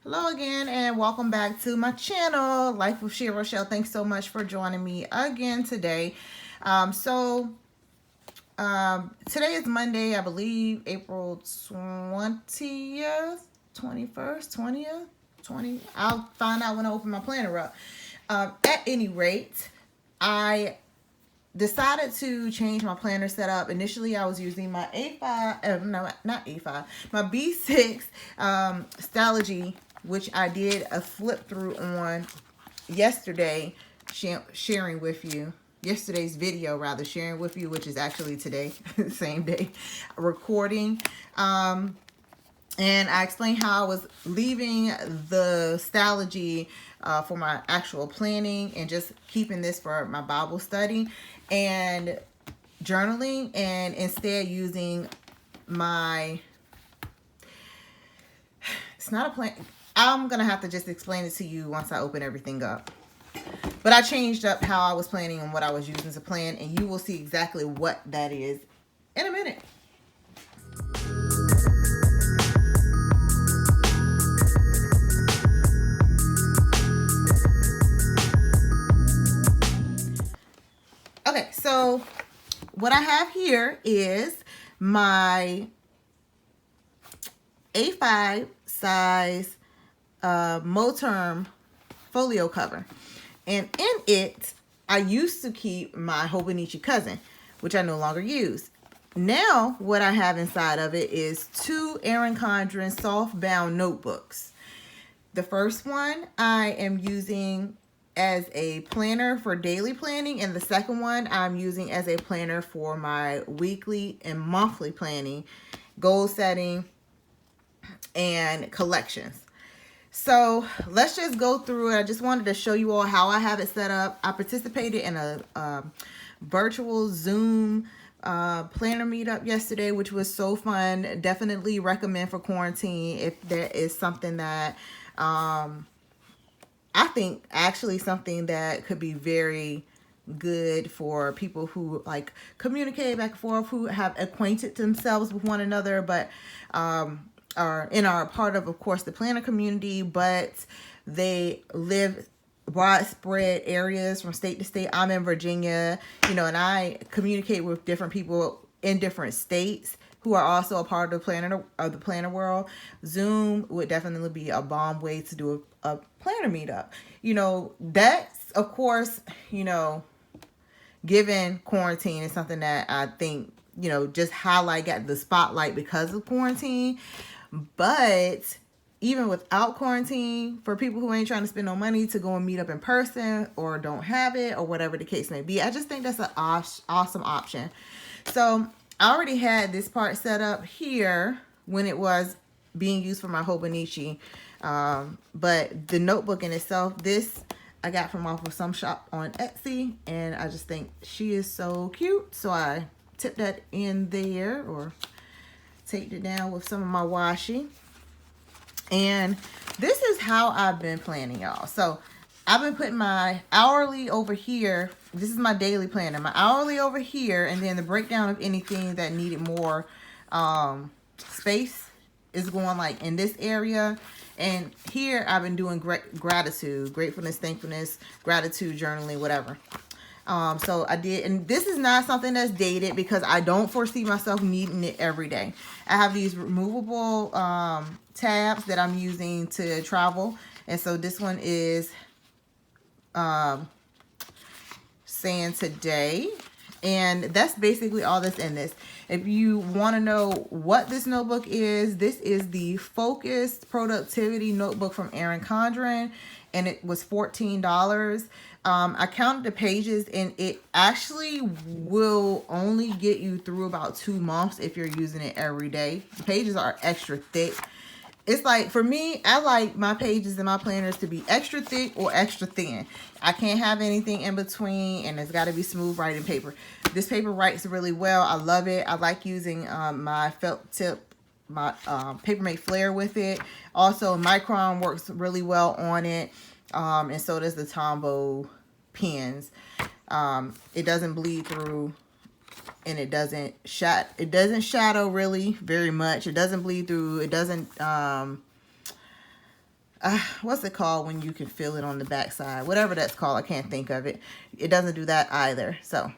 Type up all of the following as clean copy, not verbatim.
Hello again and welcome back to my channel, Life with Shea Rochelle. Thanks so much for joining me again today. Today is Monday, I believe, April 20th, 21st, 20th, 20. I'll find out when I open my planner up. At any rate, I decided to change my planner setup. Initially, I was using my A5, no, not A5, my B6 Stalogy, which I did a flip through on yesterday, sharing with you. Yesterday's video, rather, sharing with you, which is actually today, same day, recording. And I explained how I was leaving the Stalogy for my actual planning and just keeping this for my Bible study and journaling, and instead using my, it's not a plan. I'm going to have to just explain it to you once I open everything up. But I changed up how I was planning and what I was using to plan, and you will see exactly what that is in a minute. Okay, so what I have here is my A5 size Moterm folio cover. And in it, I used to keep my Hobonichi cousin, which I no longer use. Now, what I have inside of it is two Erin Condren soft bound notebooks. The first one I am using as a planner for daily planning, and the second one I'm using as a planner for my weekly and monthly planning, goal setting, and collections. So let's just go through it. I just wanted to show you all how I have it set up. I participated in a virtual Zoom planner meetup yesterday, which was so fun. Definitely recommend for quarantine if there is something that I think actually something that could be very good for people who like communicate back and forth, who have acquainted themselves with one another, but are part of course, the planner community, but they live widespread areas from state to state. I'm in Virginia, and I communicate with different people in different states who are also a part of the planner world. Zoom would definitely be a bomb way to do a planner meetup. That's of course, given quarantine is something that I think, just got the spotlight because of quarantine. But even without quarantine, for people who ain't trying to spend no money to go and meet up in person or don't have it or whatever the case may be, I just think that's an awesome option. So I already had this part set up here when it was being used for my Hobonichi. But the notebook in itself, this I got from off of some shop on Etsy, and I just think she is so cute. So I tipped that in there, or taped it down with some of my washi. And this is how I've been planning, y'all. So I've been putting my hourly over here. This is my daily planner. My hourly over here, and then the breakdown of anything that needed more space is going like in this area. And here I've been doing gratitude, gratefulness, thankfulness, gratitude, journaling, whatever. So I did, and this is not something that's dated because I don't foresee myself needing it every day. I have these removable tabs that I'm using to travel, and so this one is saying today, and that's basically all that's in this. If you want to know what this notebook is, this is the Focused Productivity Notebook from Erin Condren, and it was $14. I counted the pages, and it actually will only get you through about 2 months if you're using it every day. The pages are extra thick. It's like, for me, I like my pages and my planners to be extra thick or extra thin. I can't have anything in between, and it's got to be smooth writing paper. This paper writes really well. I love it. I like using my felt tip, my Papermate Flare with it. Also, Micron works really well on it, and so does the Tombow pens. It doesn't bleed through, and it doesn't shadow really very much. It doesn't bleed through. It doesn't what's it called when you can feel it on the back side? Whatever that's called, I can't think of it. It doesn't do that either. So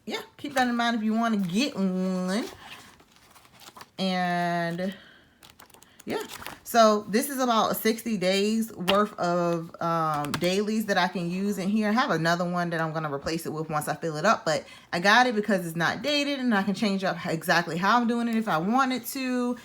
yeah, keep that in mind if you want to get one. And yeah, so this is about 60 days worth of dailies that I can use in here. I have another one that I'm going to replace it with once I fill it up, but I got it because it's not dated and I can change up exactly how I'm doing it if I wanted to.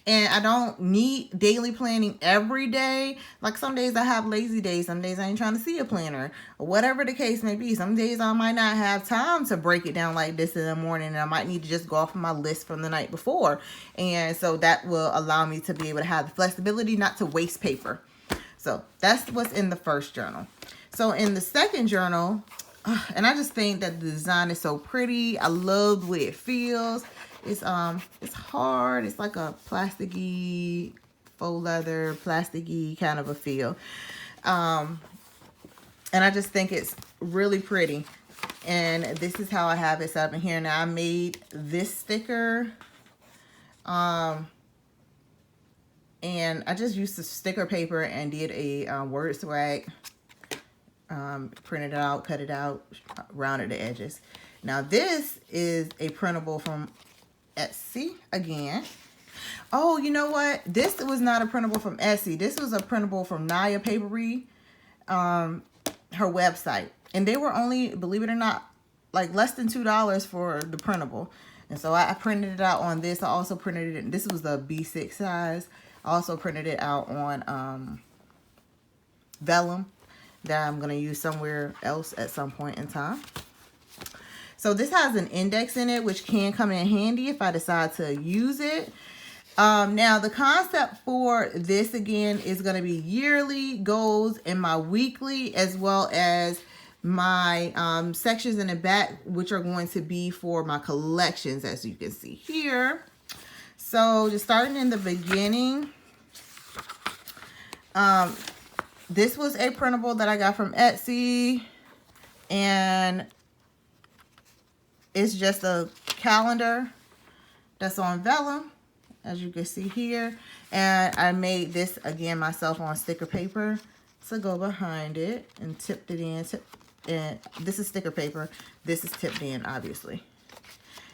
And I don't need daily planning every day. Like some days I have lazy days. Some days I ain't trying to see a planner. Or whatever the case may be. Some days I might not have time to break it down like this in the morning. And I might need to just go off of my list from the night before. And so that will allow me to be able to have the flexibility not to waste paper. So that's what's in the first journal. So in the second journal, and I just think that the design is so pretty. I love the way it feels. It's hard. It's like a plasticky, faux leather, plasticky kind of a feel. And I just think it's really pretty. And this is how I have it set up in here. Now I made this sticker. And I just used the sticker paper and did a word swag. Printed it out, cut it out, rounded the edges. Now this is a printable from Etsy again. Oh, you know what? This was not a printable from Etsy. This was a printable from Naya Papery, her website. And they were only, believe it or not, like less than $2 for the printable. And so I printed it out on this. I also printed it, this was the B6 size. I also printed it out on vellum that I'm going to use somewhere else at some point in time. So this has an index in it, which can come in handy if I decide to use it. Now, the concept for this, again, is going to be yearly goals and my weekly, as well as my sections in the back, which are going to be for my collections, as you can see here. So just starting in the beginning, this was a printable that I got from Etsy, and it's just a calendar that's on vellum, as you can see here. And I made this again myself on sticker paper to go behind it and tipped it in. And this is sticker paper. This is tipped in, obviously.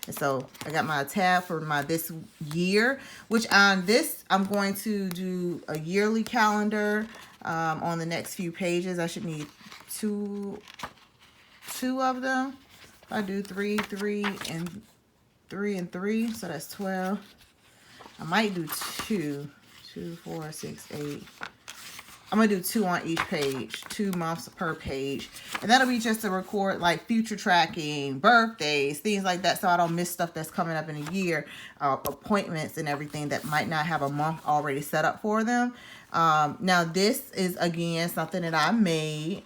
And so I got my tab for my this year, which on this, I'm going to do a yearly calendar on the next few pages. I should need two of them. I do 3, 3, and 3 and 3, so that's 12. I might do 2, 4, 6, 8. I'm gonna do 2 on each page, 2 months per page, and that'll be just to record like future tracking, birthdays, things like that, so I don't miss stuff that's coming up in a year, appointments and everything that might not have a month already set up for them. Now this is again something that I made.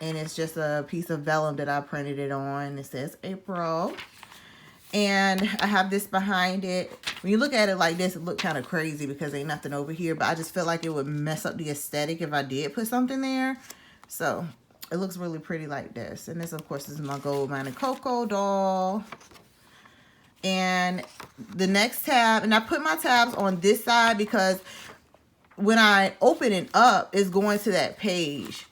And it's just a piece of vellum that I printed it on. It says April. And I have this behind it. When you look at it like this, it looks kind of crazy because ain't nothing over here. But I just feel like it would mess up the aesthetic if I did put something there. So it looks really pretty like this. And this, of course, is my Gold Mine and Cocoa doll. And the next tab, and I put my tabs on this side because when I open it up, it's going to that page.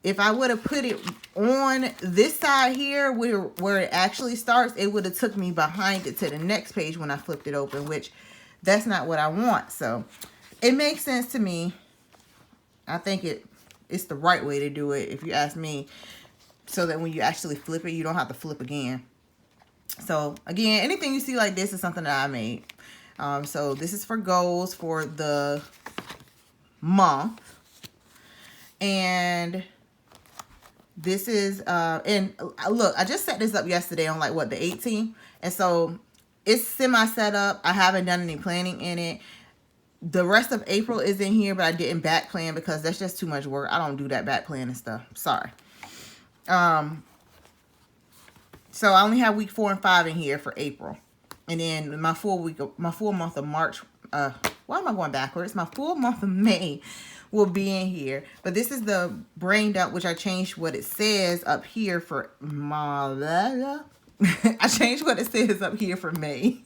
If I would have put it on this side here where it actually starts, it would have took me behind it to the next page when I flipped it open, which that's not what I want. So it makes sense to me. I think it's the right way to do it, if you ask me, so that when you actually flip it, you don't have to flip again. So again, anything you see like this is something that I made. So this is for goals for the month. And this is, and look, I just set this up yesterday on like what, the 18th. And so it's semi set up. I haven't done any planning in it. The rest of April is in here, but I didn't back plan because that's just too much work. I don't do that back planning stuff. Sorry. So I only have week 4 and 5 in here for April. And then my full month of March, why am I going backwards? My full month of May will be in here. But this is the brain dump, which I changed what it says up here for I changed what it says up here for May.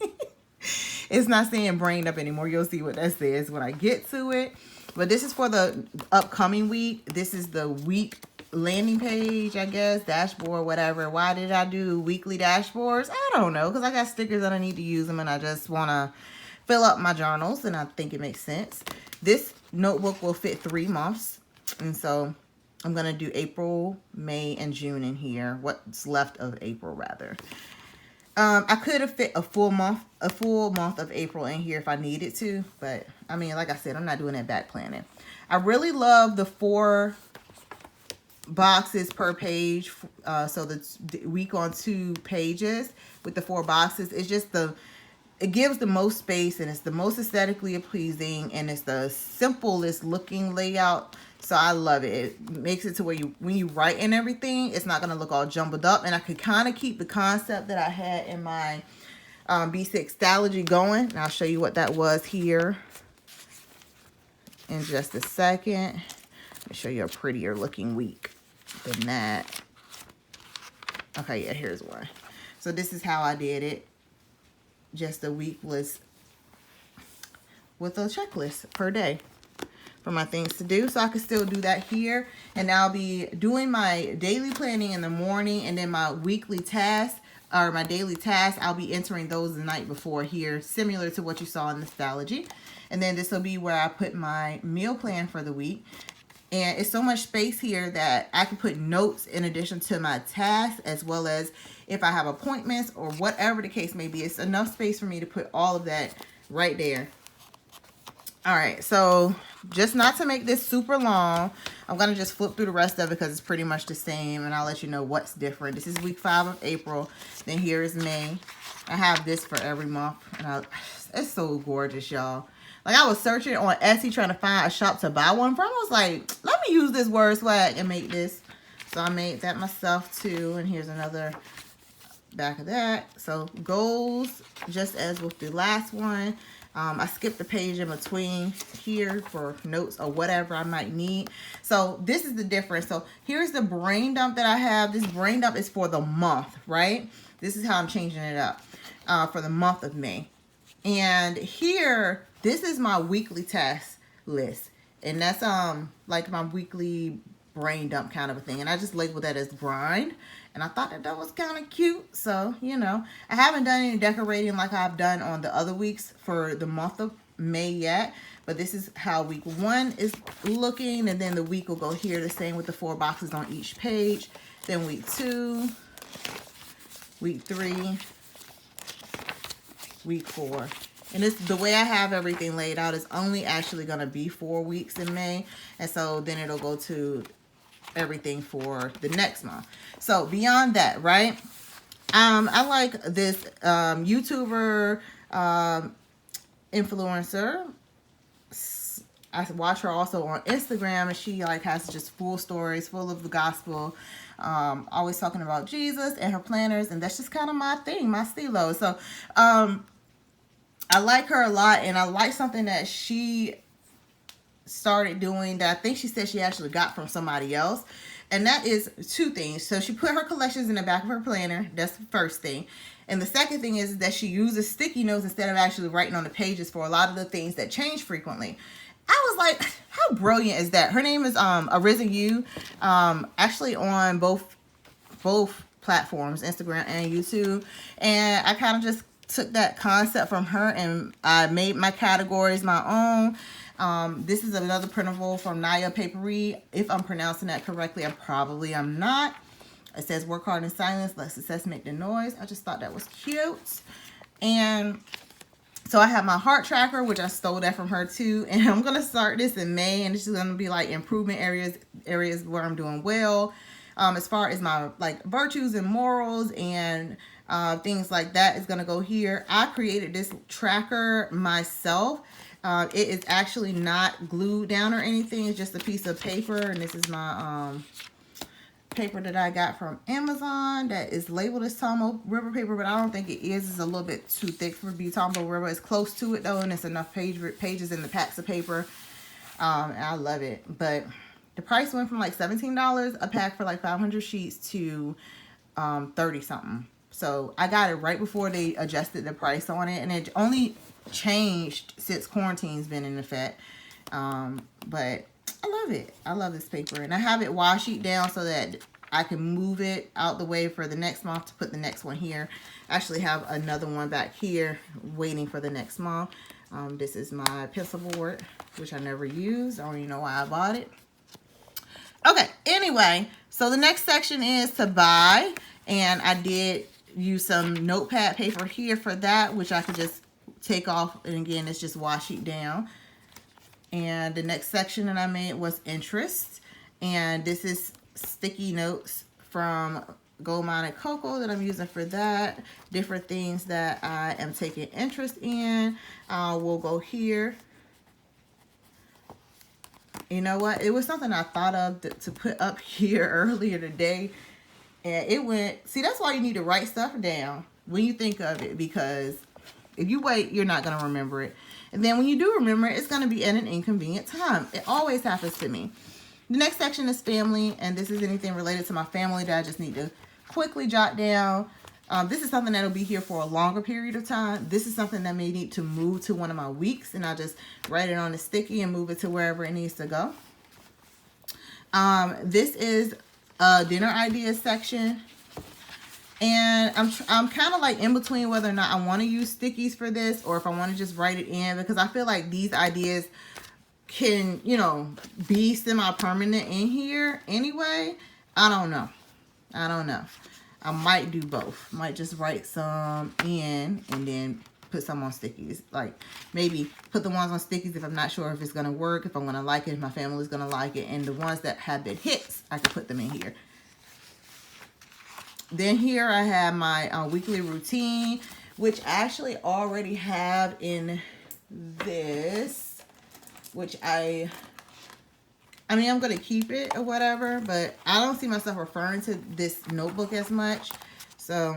It's not saying brained up anymore. You'll see what that says when I get to it. But this is for the upcoming week. This is the week landing page, I guess, dashboard, whatever. Why did I do weekly dashboards? I don't know, because I got stickers and I need to use them, and I just want to fill up my journals, and I think it makes sense. This notebook will fit 3 months, and so I'm going to do April, May, and June in here. What's left of April, rather. I could have fit a full month of April in here if I needed to, but I mean, like I said, I'm not doing that back planning. I really love the 4 boxes per page, so the week on 2 pages with the 4 boxes. It's just it gives the most space, and it's the most aesthetically pleasing, and it's the simplest looking layout. So I love it. It makes it to where when you write in everything, it's not going to look all jumbled up. And I could kind of keep the concept that I had in my B6 Stylogy going. And I'll show you what that was here in just a second. Let me show you a prettier looking week than that. Okay, yeah, here's one. So this is how I did it. Just a week was with a checklist per day for my things to do. So I can still do that here. And I'll be doing my daily planning in the morning, and then my weekly tasks or my daily tasks, I'll be entering those the night before here, similar to what you saw in the Stylogy. And then this will be where I put my meal plan for the week. And it's so much space here that I can put notes in addition to my tasks, as well as if I have appointments or whatever the case may be. It's enough space for me to put all of that right there. All right, so just not to make this super long, I'm going to just flip through the rest of it because it's pretty much the same, and I'll let you know what's different. This is week 5 of April. Then here is May. I have this for every month, and it's so gorgeous, y'all. Like, I was searching on Etsy trying to find a shop to buy one from. I was like, let me use this word swag and make this. So I made that myself too, and here's another back of that. So goals, just as with the last one. I skipped a page in between here for notes or whatever I might need. So this is the difference. So here's the brain dump that I have. This brain dump is for the month, right? This is how I'm changing it up for the month of May. And here, this is my weekly task list. And that's like my weekly brain dump kind of a thing. And I just labeled that as grind. And I thought that was kind of cute. So, you know, I haven't done any decorating like I've done on the other weeks for the month of May yet. But this is how week 1 is looking. And then the week will go here the same with the 4 boxes on each page. Then week 2, week 3, week 4. And this, the way I have everything laid out, is only actually going to be 4 weeks in May. And so then it'll go to everything for the next month. So beyond that, right? I like this YouTuber influencer. I watch her also on Instagram, and she like has just full stories full of the gospel, always talking about Jesus and her planners, and that's just kind of my thing, my stilo. So I like her a lot, and I like something that she started doing that I think she said she actually got from somebody else. And that is 2 things. So she put her collections in the back of her planner. That's the first thing. And the second thing is that she uses sticky notes instead of actually writing on the pages for a lot of the things that change frequently. I was like, how brilliant is that? Her name is Arisen You, actually on both platforms, Instagram and YouTube. And I kind of just took that concept from her, and I made my categories my own. This is another printable from Naya Papery. If I'm pronouncing that correctly, I'm not. It says, work hard in silence, let success make the noise. I just thought that was cute. And so I have my heart tracker, which I stole that from her too. And I'm going to start this in May, and this is going to be like improvement areas where I'm doing well. As far as my like virtues and morals and things like that is going to go here. I created this tracker myself. It is actually not glued down or anything. It's just a piece of paper, and this is my paper that I got from Amazon that is labeled as Tomo River paper, but I don't think it is. It's a little bit too thick for be Tomo River. It's close to it though, and it's enough pages in the packs of paper. And I love it. But the price went from like $17 a pack for like 500 sheets to 30 something. So I got it right before they adjusted the price on it, and it only changed since quarantine's been in effect. But I love it. I love this paper, and I have it washi down so that I can move it out the way for the next month to put the next one here. I actually have another one back here waiting for the next month. This is my pencil board, which I never used. I don't even know why I bought it. Okay, anyway, so the next section is to buy, and I did use some notepad paper here for that, which I could just take off, and again, it's just washi down. And the next section that I made was interest, and this is sticky notes from Gold Mine Cocoa that I'm using for that. Different things that I am taking interest in. We'll go here. You know what? It was something I thought of to put up here earlier today. And it went, see, that's why you need to write stuff down when you think of it, because if you wait, you're not going to remember it. And then when you do remember it, it's going to be at an inconvenient time. It always happens to me. The next section is family, and this is anything related to my family that I just need to quickly jot down. This is something that'll be here for a longer period of time. This is something that may need to move to one of my weeks, and I'll just write it on the sticky and move it to wherever it needs to go. This is a dinner ideas section, and I'm kind of like in between whether or not I want to use stickies for this or if I want to just write it in, because I feel like these ideas can, you know, be semi-permanent in here anyway. I don't know. I might do both. Might just write some in and then put some on stickies. Like maybe put the ones on stickies if I'm not sure if it's going to work, if I'm going to like it, if my family's going to like it. And the ones that have been hits, I can put them in here. Then here I have my weekly routine, which I actually already have in this, which I mean, I'm going to keep it or whatever, but I don't see myself referring to this notebook as much. So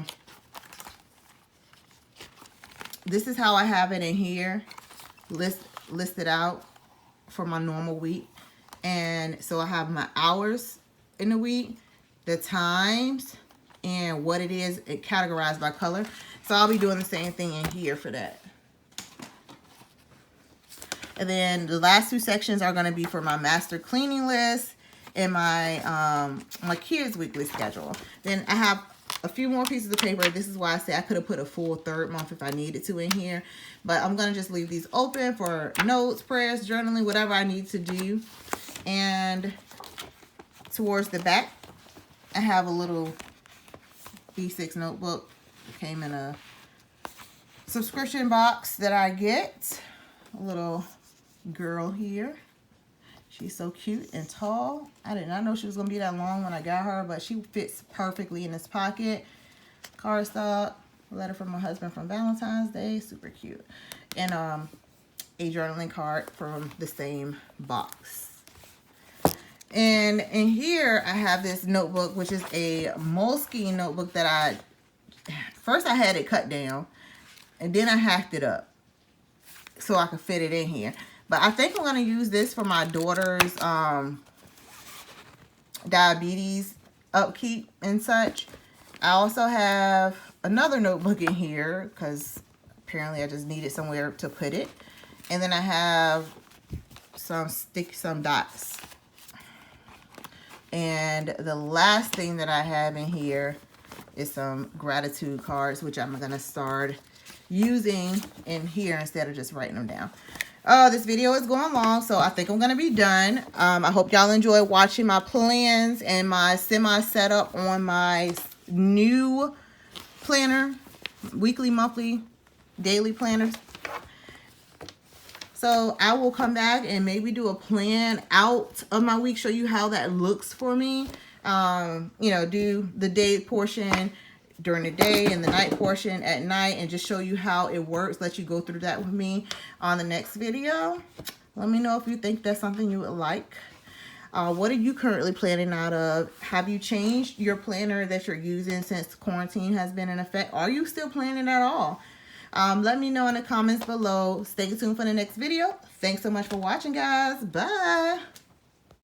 this is how I have it in here, listed out for my normal week. And so I have my hours in the week, the times, and what it is, it categorized by color. So I'll be doing the same thing in here for that. And then the last two sections are going to be for my master cleaning list and my my kids' weekly schedule. Then I have a few more pieces of paper. This is why I say I could have put a full third month if I needed to in here. But I'm going to just leave these open for notes, prayers, journaling, whatever I need to do. And towards the back, I have a little B6 notebook. It came in a subscription box that I get. A little girl here. She's so cute and tall. I did not know she was going to be that long when I got her, but she fits perfectly in this pocket. Cardstock, letter from my husband from Valentine's Day, super cute. And a journaling card from the same box. And in here I have this notebook, which is a Moleskine notebook that first I had it cut down and then I hacked it up so I could fit it in here. But I think I'm going to use this for my daughter's diabetes upkeep and such. I also have another notebook in here because apparently I just needed somewhere to put it. And then I have some dots. And the last thing that I have in here is some gratitude cards, which I'm going to start using in here instead of just writing them down. This video is going long, so I think I'm going to be done. I hope y'all enjoy watching my plans and my semi-setup on my new planner, weekly, monthly, daily planners. So I will come back and maybe do a plan out of my week, show you how that looks for me. You know, do the day portion during the day and the night portion at night, and just show you how it works, let you go through that with me on the next video. Let me know if you think that's something you would like. What are you currently planning out of? Have you changed your planner that you're using since quarantine has been in effect? Are you still planning at all? Let me know in the comments below. Stay tuned for the next video. Thanks so much for watching, guys. Bye.